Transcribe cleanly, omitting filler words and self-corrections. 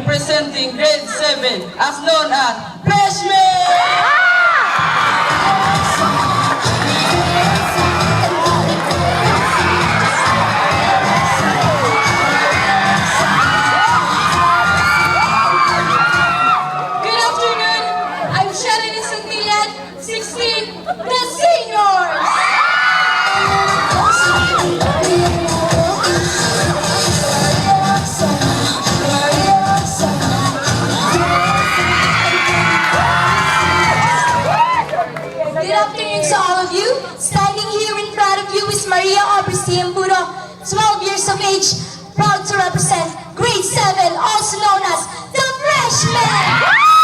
representing grade 7 as known as Freshmen! Good afternoon. I'm Shannon Santillan, 16, the seniors. Good afternoon to all of you. Standing here in front of you is Maria Aubrey Amburo, 12 years of age, proud to represent grade 7, also known as the Freshmen.